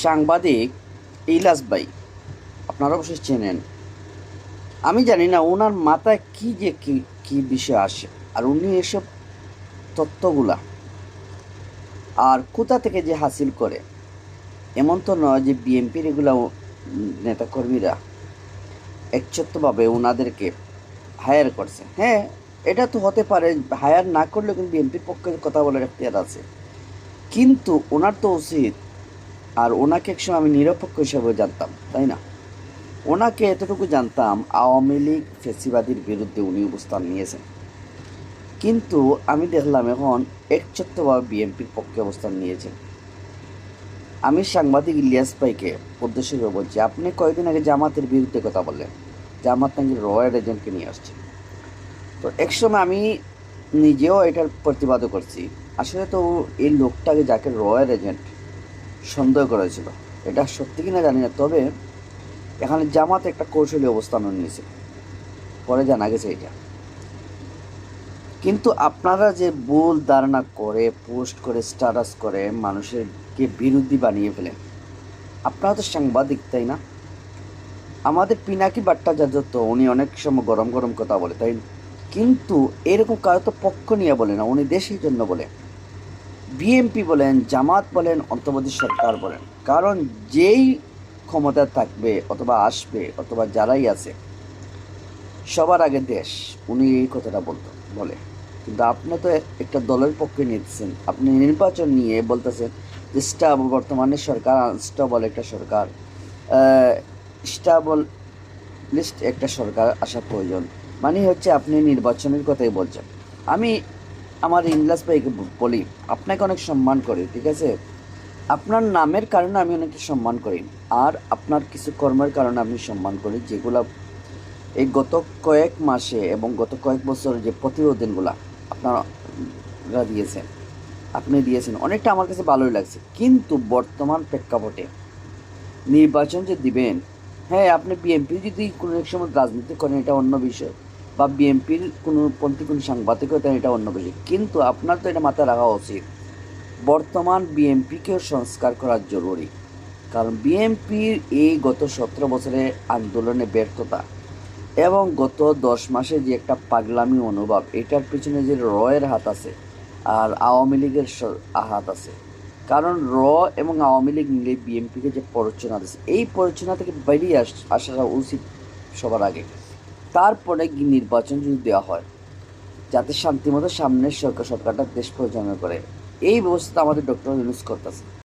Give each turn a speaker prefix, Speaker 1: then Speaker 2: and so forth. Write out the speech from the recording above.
Speaker 1: সাংবাদিক ইলিয়াস ভাই, আপনারা অবশ্যই চেনেন। আমি জানি না ওনার মাথায় কি যে কি কি বিষয় আসে, আর উনি এসব তত্ত্বগুলা আর কোথা থেকে যে হাসিল করে। এমন তো নয় যে বিএনপির এগুলা নেতাকর্মীরা একচ্ছত্রভাবে ওনাদেরকে হায়ার করছে। হ্যাঁ, এটা তো হতে পারে, হায়ার না করলেও কিন্তু বিএনপির পক্ষে কথা বলার এখতিয়ার আছে। কিন্তু ওনার তো উচিত, আর ওনাকে একসময় আমি নিরপেক্ষ হিসাবে জানতাম, তাই না? ওনাকে এতটুকু জানতাম আওয়ামী লীগ ফেসিবাদীর বিরুদ্ধে উনি অবস্থান নিয়েছেন, কিন্তু আমি দেখলাম এখন একচ্ছত্রভাবে বিএনপির পক্ষে অবস্থান নিয়েছেন। আমি সাংবাদিক ইলিয়াস ভাইকে উদ্দেশ্য করে বলছি, আপনি কয়েকদিন আগে জামাতের বিরুদ্ধে কথা বললেন, জামাত নাকি রয়্যাল এজেন্টকে নিয়ে আসছে। তো একসময় আমি নিজেও এটার প্রতিবাদও করছি। আসলে তো এই লোকটাকে, যাকে রয়্যাল এজেন্ট সন্দেহ করেছিল, এটা সত্যি কিনা জানি না, তবে এখানে জামাত একটা কৌশলী অবস্থানও নিয়েছে, পরে জানা গেছে এটা। কিন্তু আপনারা যে ভুল ধারণা করে পোস্ট করে স্ট্যাটাস করে মানুষেরকে বিরোধী বানিয়ে ফেলেন, আপনারা তো সাংবাদিক, তাই না? আমাদের পিনাকি ভট্টাচার্য তো উনি অনেক সময় গরম গরম কথা বলে, তাই, কিন্তু এরকম কারো তো পক্ষ নিয়ে বলে না, উনি দেশের জন্য বলে। বিএনপি বলেন, জামাত বলেন, অন্তর্বর্তী সরকার বলেন, কারণ যেই ক্ষমতা থাকবে অথবা আসবে অথবা যারাই আছে, সবার আগে দেশ, উনি এই কথাটা বলে। কিন্তু আপনি তো একটা দলের পক্ষে নিচ্ছেন, আপনি নির্বাচন নিয়ে বলতেছেন যে বর্তমানে সরকার আনস্টেবল একটা সরকার, স্টেবল লিস্ট একটা সরকার আসা প্রয়োজন, মানে হচ্ছে আপনি নির্বাচনের কথাই বলছেন। আমি আমার ইংলাস ভাইকে বলি, আপনাকে অনেক সম্মান করি, ঠিক আছে? আপনার নামের কারণে আমি অনেকটা সম্মান করি, আর আপনার কিছু কর্মের কারণে আমি সম্মান করি, যেগুলো এই গত কয়েক মাসে এবং গত কয়েক বছর যে প্রতিবেদনগুলো আপনারা দিয়েছেন, আপনি দিয়েছেন, অনেকটা আমার কাছে ভালোই লাগছে। কিন্তু বর্তমান প্রেক্ষাপটে নির্বাচন যে দিবেন, হ্যাঁ, আপনি বিএনপি যদি কোনো এক সময় রাজনীতি করেন, এটা অন্য বিষয়, বা বিএনপির কোনো পন্থী কোনো সাংবাদিকতা, এটা অন্য বিষয়, কিন্তু আপনার তো এটা মাথায় রাখা উচিত, বর্তমান বিএনপিকেও সংস্কার করা জরুরি। কারণ বিএনপির এই গত 17 বছরের আন্দোলনে ব্যর্থতা এবং গত 10 মাসে যে একটা পাগলামি মনোভাব, এটার পিছনে যে রয়ের হাত আছে আর আওয়ামী লীগের হাত আছে। কারণ এবং আওয়ামী লীগ মিলে বিএনপিকে যে প্ররোচনা দিচ্ছে, এই প্ররোচনা থেকে বেরিয়ে আসা উচিত সবার আগে। তারপরে নির্বাচন যদি দেওয়া হয়, যাতে শান্তিমতো সামনের সরকারটা দেশ পরিচালনা করে, এই ব্যবস্থা আমাদের ডক্টর ইউনূস করতেছে।